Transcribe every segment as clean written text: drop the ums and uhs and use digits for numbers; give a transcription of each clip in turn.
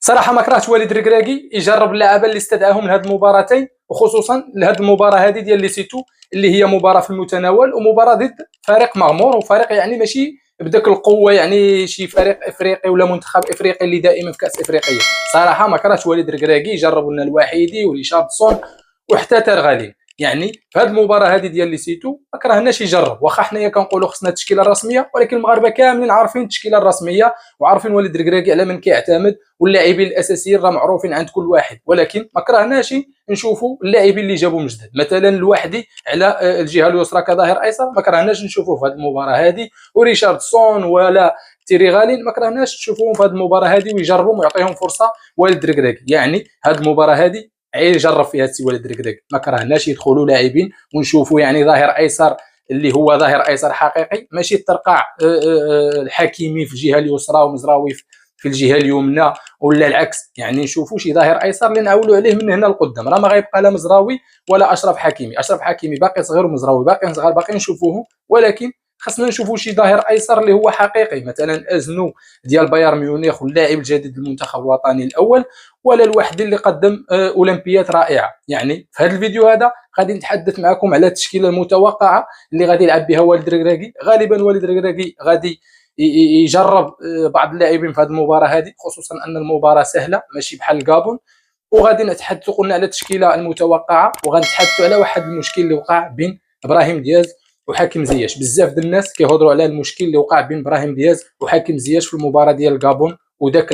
صراحه ما كرهتش وليد ركراكي يجرب اللعابه اللي استدعاهم لهاد المباراتين، وخصوصا لهاد المباراه هذه ديال ليسيتو اللي هي مباراه في المتناول ومباراه ضد فريق مغمور وفريق يعني ماشي بداك القوه، يعني شي فريق افريقي ولا منتخب افريقي اللي دائما في كاس افريقيه. صراحه ما كرهتش وليد ركراكي يجربوا لنا الوحيدي وريشاردسون وحتى ترغالي. يعني في هذه المباراه هذه ديال ليسيتو ما كرهناش يجرب، واخا حنايا كنقولوا خصنا التشكيله الرسميه، ولكن المغاربه كاملين عارفين التشكيله الرسميه وعارفين وليد ركراكي على من كيعتمد، واللاعبين الاساسيين راه معروفين عند كل واحد. ولكن ما كرهناش نشوفوا اللاعبين اللي جابوا من جديد، مثلا الوحدي على الجهه اليسرى كظاهر ايسر ما كرهناش نشوفوه في هذه المباراه هذه، وريشاردسون ولا تيري غالين ما كرهناش نشوفوهم في هذه المباراه هذه ويجربوا ويعطيهم فرصه وليد ركراكي. يعني هذه المباراه هذه عيل يجرب فيها السي وليد ركراكي، ما كرهناش يدخلوا لاعبين ونشوفوا يعني ظاهر ايسر اللي هو ظاهر ايسر حقيقي، ماشي الترقاع الحكيمي في الجهه اليسرى ومزراوي في الجهه اليمنى ولا العكس. يعني نشوفوا شي ظاهر ايسر اللي نعولوا عليه من هنا لقدام. راه ما غيبقى لا مزراوي ولا اشرف حكيمي، اشرف حكيمي باقي صغير ومزراوي باقي صغير باقي نشوفوه، ولكن خصنا نشوفوا شي ظاهر ايسر اللي هو حقيقي، مثلا ازنو ديال بايرن ميونخ واللاعب الجديد للمنتخب الوطني الاول، ولا الوحدي اللي قدم اولمبيات رائعه. يعني في هذا الفيديو هذا غادي نتحدث معكم على التشكيله المتوقعه اللي غادي يلعب بها وليد ركراكي. غالبا وليد ركراكي غادي يجرب بعض اللاعبين في هذه المباراه هذه، خصوصا ان المباراه سهله ماشي بحال الكابون. وغادي نتحدثوا قلنا على التشكيله المتوقعه، وغنتحدثوا على واحد المشكل اللي وقع بين ابراهيم دياز وحكيم زياش. بزاف ديال الناس كيهضروا على المشكل اللي وقع بين ابراهيم دياز وحكيم زياش في المباراه ديال الكابون، وداك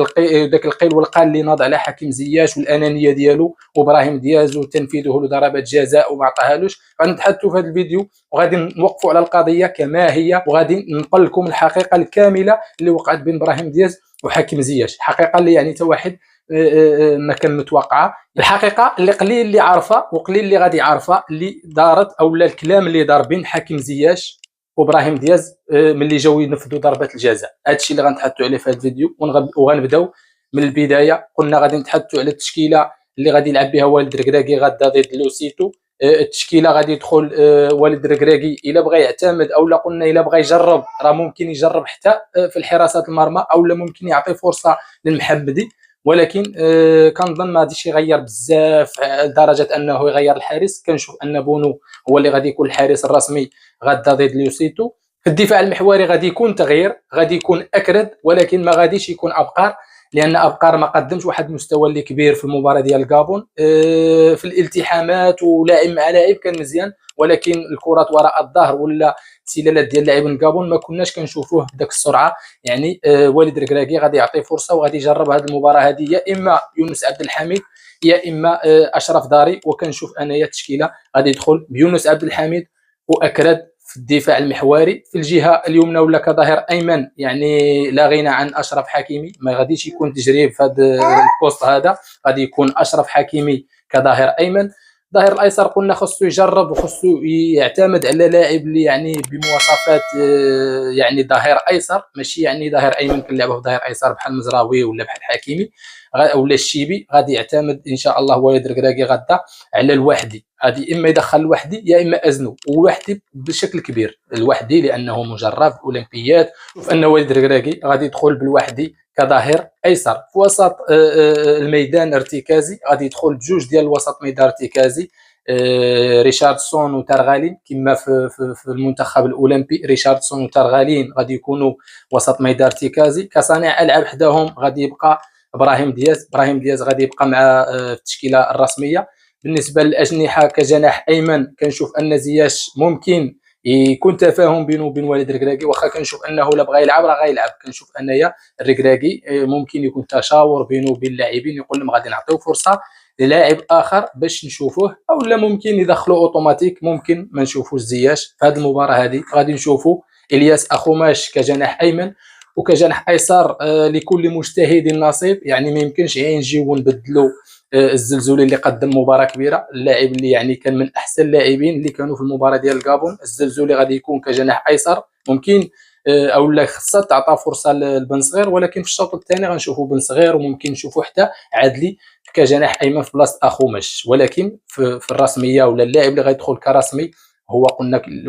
القيل والقال اللي ناض على حكيم زياش والانانيه ديالو وابراهيم دياز وتنفيذه لضربات جزاء وما عطاهالوش. غنتحدثوا في هذا الفيديو وغادي نوقفوا على القضيه كما هي، وغادي ننقل لكم الحقيقه الكامله اللي وقعت بين ابراهيم دياز وحكيم زياش، حقيقه اللي يعني حتى واحد ما كان متوقعه، الحقيقه اللي قليل اللي عارفه وقليل اللي غادي يعرفها اللي دارت اولا الكلام اللي دار بين حكيم زياش وابراهيم دياز ملي جاو ينفذوا ضربه الجزاء. هادشي اللي غنتحدثوا عليه في هذا الفيديو، وغنبداو من البدايه. قلنا غادي نتحدثوا على التشكيله اللي غادي يلعب بها وليد ركراكي غدا ضد لوسيتو. التشكيله غادي يدخل وليد ركراكي الا بغى يعتمد او لا قلنا الا بغى يجرب، راه ممكن يجرب حتى في الحراسات المرمى او لا ممكن يعطي فرصه للمحمدي، ولكن كنظن ما غاديش يغير بزاف لدرجه انه يغير الحارس. كنشوف ان بونو هو اللي غادي يكون الحارس الرسمي غدا ضد لوسيتو. في الدفاع المحوري غادي يكون تغيير، غادي يكون اكرد، ولكن ما غاديش يكون ابقار، لان ابقار ما قدمش واحد المستوى اللي كبير في المباراه ديال الكابون. في الالتحامات ولاعب مع لاعب كان مزيان، ولكن الكرات وراء الظهر ولا السلالات ديال لاعبين الكابون ما كناش كنشوفوه بداك السرعه. يعني وليد ركراكي غادي يعطي فرصه وغادي يجرب هذه المباراه هذه، يا اما يونس عبد الحميد يا اما اشرف داري. وكنشوف انايا التشكيله غادي يدخل بيونس عبد الحميد واكرد في الدفاع المحوري. في الجهه اليمنى ولا كظهير ايمن يعني لا غنى عن اشرف حكيمي، ما غاديش يكون تجريب في هذا البوست هذا، غادي يكون اشرف حكيمي كظهير ايمن. الظهير الايسر قلنا خصو يجرب وخصو يعتمد على لاعب اللي يعني بمواصفات يعني ظهير ايسر، ماشي يعني ظهير ايمن كنلعبه في ظهير ايسر بحال مزراوي ولا بحال حكيمي ولا الشيبي. غادي يعتمد ان شاء الله وليد ركراكي غدا على الوحدي، غادي اما يدخل الوحدي يا اما ازنو، والوحدي بشكل كبير الوحدي لانه مجرب اولمبيات. شوف ان وليد ركراكي غادي يدخل بالوحدي كظهير ايسر. في وسط الميدان ارتكازي غادي يدخل بجوج ديال الوسط ميدان ارتكازي، ريشاردسون وترغالين كما في المنتخب الاولمبي. ريشاردسون وترغالين غادي يكونوا وسط ميدان ارتكازي. كصانع العاب حداهم غادي يبقى ابراهيم دياز. ابراهيم دياز غادي يبقى مع التشكيله الرسميه. بالنسبه للاجنحه كجناح ايمن كنشوف ان زياش ممكن يكون تفاهم بينه وبين وليد ركراكي، واخا كنشوف انه لا بغى يلعب راه غيلعب. كنشوف انايا الركراكي ممكن يكون تشاور بينه وبين اللاعبين، يقول لهم غادي نعطيو فرصه للاعب اخر باش نشوفوه، او لا ممكن يدخلوا اوتوماتيك. ممكن ما نشوفوش زياش في هذه المباراه هذه، غادي نشوفوا الياس اخوماش كجناح ايمن وكجناح ايسر. لكل مجتهد نصيب، يعني ما يمكنش نجيو نبدلوا الزلزولي اللي قدم مباراه كبيره، اللاعب اللي يعني كان من احسن اللاعبين اللي كانوا في المباراه ديال الكابون. الزلزولي غادي يكون كجناح ايسر ممكن، او لا خصها تعطى فرصه لبن صغير، ولكن في الشوط الثاني غنشوفوا بن صغير وممكن نشوفوا حتى عدلي كجناح ايمن في بلاصه اخوماش. ولكن في الرسميه ولا اللاعب اللي غيدخل كرسمي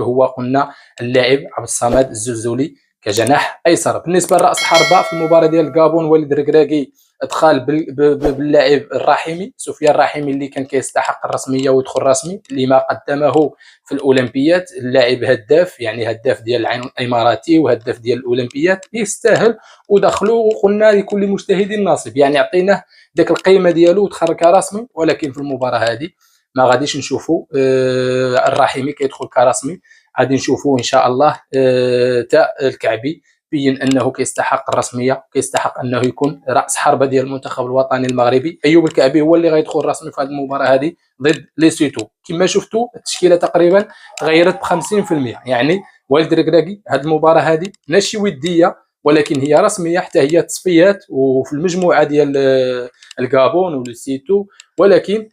هو قلنا اللاعب عبد الصمد الزلزولي كجناح ايسر. بالنسبه لراس الحربه في المباراه ديال الكابون، وليد الركراكي دخل باللاعب الرحيمي سفيان الرحيمي اللي كان كيستحق الرسميه ويدخل رسمي لما قدمه في الاولمبيات. اللاعب هداف، يعني هداف ديال العين الاماراتي وهداف ديال الاولمبيات، يستاهل ودخلوا. وقلنا لكل مجتهد نصيب، يعني عطيناه داك القيمه ديالو ودخل كرسمي. ولكن في المباراه هذه ما غاديش نشوفوا الرحيمي كيدخل كرسمي، غادي نشوفوا ان شاء الله تاء الكعبي بين انه كيستحق الرسميه، كيستحق انه يكون راس حربه ديال المنتخب الوطني المغربي. ايوب الكعبي هو اللي غيدخل رسمي في هذه المباراه هذه ضد ليسيتو. كما شفتوا التشكيله تقريبا تغيرت ب 50%. يعني والد الركراكي هذه المباراه هذه ماشي وديه، ولكن هي رسميه حتى هي تصفيات وفي المجموعه ديال الكابون وليسيتو. ولكن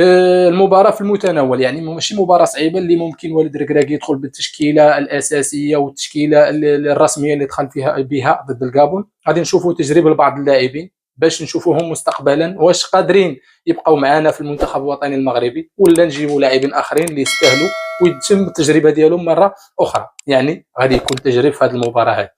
المباراه في المتناول، يعني ماشي مباراه صعيبه اللي ممكن والد الركراكي يدخل بالتشكيله الاساسيه والتشكيله الرسميه اللي دخل فيها بها ضد الكابون. غادي نشوفوا تجربه لبعض اللاعبين باش نشوفوهم مستقبلا واش قادرين يبقاو معنا في المنتخب الوطني المغربي، ولا نجيبوا لاعبين اخرين اللي يستاهلوا ويتم التجربه ديالهم مره اخرى. يعني غادي يكون تجربه في هذه المباراه هذه،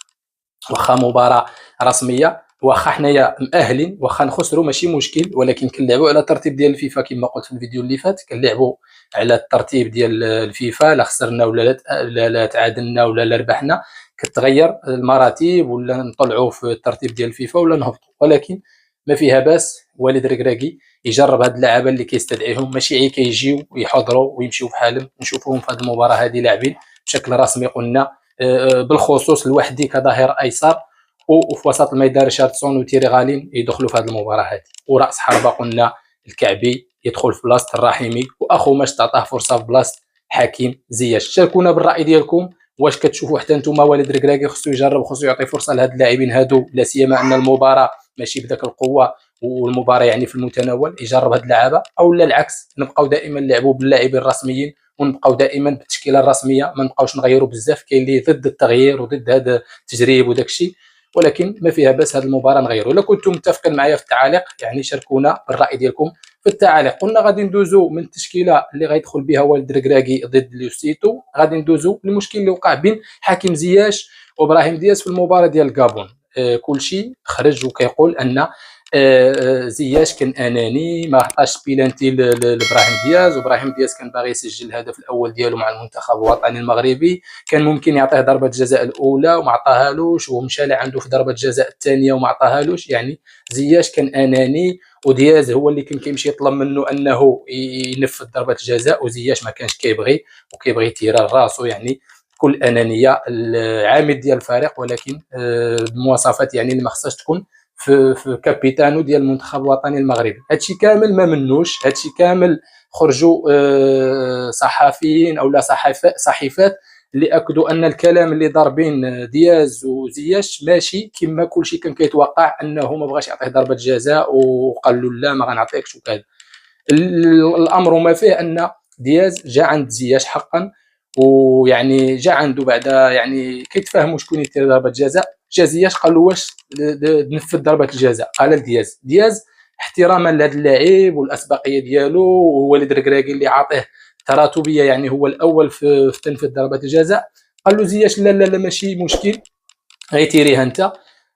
واخا مباراه رسميه، واخا حنايا مؤهلين، واخا نخسروا ماشي مشكل، ولكن كنلعبوا على الترتيب ديال الفيفا كما قلت في الفيديو اللي فات. كنلعبوا على الترتيب ديال الفيفا، لا خسرنا ولا لا تعادلنا ولا لا ربحنا كتغير المراتب، ولا نطلعوا في الترتيب ديال الفيفا ولا نهبطوا. ولكن ما فيها باس والد الركراكي يجرب هاد اللعابه اللي كيستدعيهم، ماشي عي كيجيو ويحضروا ويمشيو بحالهم. نشوفوهم في هذه المباراه هذه لاعبين بشكل رسمي. قلنا بالخصوص الوحدي كظهير ايسر، وفي وسط الميدان ريشاردسون وتيري غالين يدخلوا في هذه المباراه هذه. وراس حربه قلنا الكعبي يدخل في بلاصه الرحيمي، واخو ماش تعطاه فرصه في بلاصه حكيم زياش. شاركونا بالراي ديالكم، واش كتشوفوا حتى نتوما والد الركراكي خصو يجرب، خصو يعطي فرصه لهاد اللاعبين هادو، لا سيما ان المباراه ماشي بداك القوه والمباراه يعني في المتناول، يجرب هاد اللعابه؟ او لا العكس، نبقاو دائما نلعبوا باللاعبين الرسميين ونبقاو دائما بالتشكيله الرسميه، ما نبقاوش نغيروا بزاف. كاين اللي ضد التغيير وضد هذا التجريب وداك الشيء، ولكن ما فيها باس هذه المباراه نغيروا. الا كنتم متفقين معايا في التعاليق يعني شاركونا بالراي ديالكم في التعاليق. قلنا غادي ندوزو من التشكيله اللي غيدخل بها والد الركراكي ضد لوسيتو، غادي ندوزو للمشكل اللي وقع بين حكيم زياش وابراهيم دياز في المباراه ديال الكابون. كلشي خرج وكيقول ان زياش كان اناني، ما عطاش بيلانتي لابراهيم دياز، وابراهيم دياز كان باغي يسجل الهدف الاول ديالو مع المنتخب الوطني المغربي، كان ممكن يعطيه ضربه الجزاء الاولى وما عطاهالوش، ومشى لعنده في ضربه الجزاء الثانيه وما عطاهالوش. يعني زياش كان اناني، ودياز هو اللي كان كيمشي يطلب منه انه ينفذ ضربه الجزاء، وزياش ما كانش كيبغي وكيبغي يتيرا راسو. يعني كل انانيه العامل ديال الفريق، ولكن بمواصفات يعني اللي ما خصهاش تكون في كابيتانو ديال المنتخب الوطني المغربي. هادشي كامل ما منوش، هادشي كامل خرجوا صحفيين او صحيفات اللي اكدوا ان الكلام اللي ضاربين دياز وزياش ماشي كما كلشي كان كيتوقع، انه ما بغاش يعطيه ضربه جزاء وقال له لا ما غنعطيكش وكذا. الامر ما فيه ان دياز جا عند زياش حقا، ويعني جا عنده بعد يعني كيتفاهموا شكون يدير ضربه جزاء. جا زياش قال له واش نفذ ضربه الجزاء؟ قال دياز احتراما لهذا اللاعب والاسبقيه ديالو ووليد الركراكي اللي عاطيه تراتبيه، يعني هو الاول في تنفيذ ضربه الجزاء. قال له زياش لا لا لا ماشي مشكل غيتيريها انت.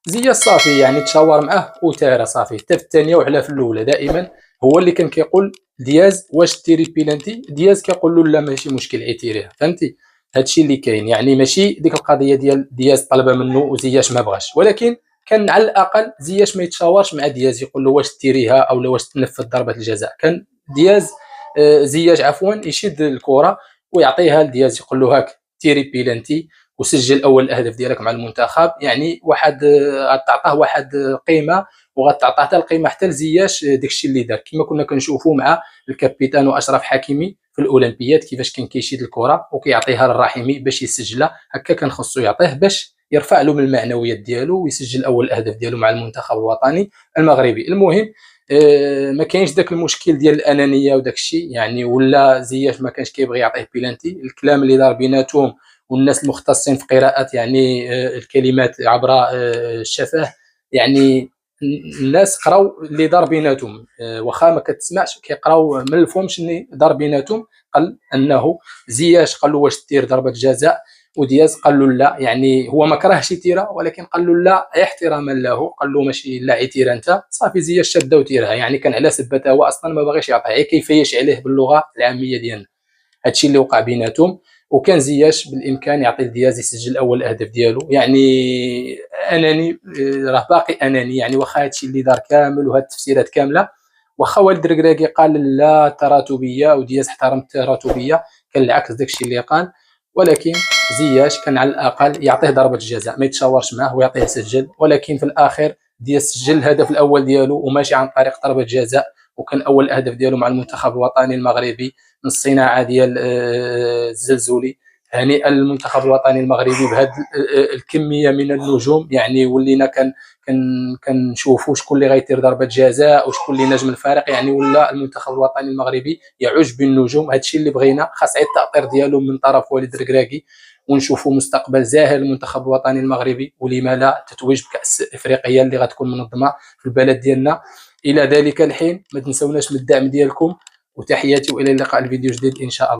زياش صافي يعني تشاور معاه وتارا صافي، حتى في الثانيه وعلى في الاولى دائما هو اللي كان كيقول دياز واش تيري بيلانتي، دياز كيقول له لا ماشي مشكل عيتيريها. فهمتي هادشي اللي كاين، يعني ماشي ديك القضيه ديال دياز طلبه منه وزياش ما بغاش، ولكن كان على الاقل زياش ما يتشاورش مع دياز يقول له واش تيريها او لا واش تنفذ ضربه الجزاء. كان دياز زياش عفوا يشد الكره ويعطيها لدياز يقول له هاك تيري بيلانتي وسجل اول الاهداف ديالك مع المنتخب. يعني واحد غتعطاه واحد قيمه، وغتعطاه حتى القيمه حتى لزياش داكشي اللي دار، كما كنا كنشوفوا مع الكابيتان اشرف حكيمي في الاولمبياد كيفاش كان كيشيد الكره وكيعطيها للرحيمي باش يسجلها. هكا كان خصو يعطيه باش يرفع له من المعنويات ديالو ويسجل اول الاهداف ديالو مع المنتخب الوطني المغربي. المهم ما كاينش داك المشكل ديال الانانيه وداك الشيء، يعني ولا زياش ما كانش كيبغي يعطيه بيلانتي. الكلام اللي دار بيناتهم والناس المختصين في قراءه يعني الكلمات عبر الشفاه، يعني الناس قراو اللي دار بيناتهم، واخا ما كتسمعش كيقراو من الفم شنو دار بيناتهم. قال انه زياش قال له واش دير ضربه جزاء، ودياز قال له لا، يعني هو ما كرهش تيرا ولكن قال له لا احتراما له، قال له ماشي لا تيرا انت صافي. زياش شداو تيرها، يعني كان على سبتها هو اصلا ما باغيش يعطيها، كيفيش عليه باللغه العاميه ديالنا. هادشي اللي وقع بيناتهم. وكان زياش بالامكان يعطي دياز يسجل اول اهداف ديالو، يعني اناني، راه باقي اناني، يعني واخا هادشي اللي دار كامل وهاد التفسيرات كامله، واخا والد الركراكي قال لا تراتبيه ودياز احترم التراتبيه، كان العكس داكشي اللي قال. ولكن زياش كان على الاقل يعطيه ضربه جزاء، ما يتشاورش معاه ويعطيه يسجل. ولكن في الاخير دياز سجل الهدف الاول ديالو وماشي عن طريق ضربه جزاء، وكان اول اهداف ديالو مع المنتخب الوطني المغربي من الصناعه ديال الزلزولي. هنيئا للمنتخب الوطني المغربي بهذه الكميه من النجوم، يعني ولينا كنشوفوا شكون اللي غيطير ضربه جزاء وشكون اللي نجم الفريق، يعني ولا المنتخب الوطني المغربي يعج بالنجوم. هادشي اللي بغينا، خاص عيد التاطير ديالو من طرف والد الركراكي، ونشوفوا مستقبل زاهر للمنتخب الوطني المغربي، ولما لا تتويج بكاس افريقيا اللي غتكون منظمه في البلد ديالنا. الى ذلك الحين ما تنسوناش من الدعم ديالكم، وتحياتي والى اللقاء الفيديو جديد ان شاء الله.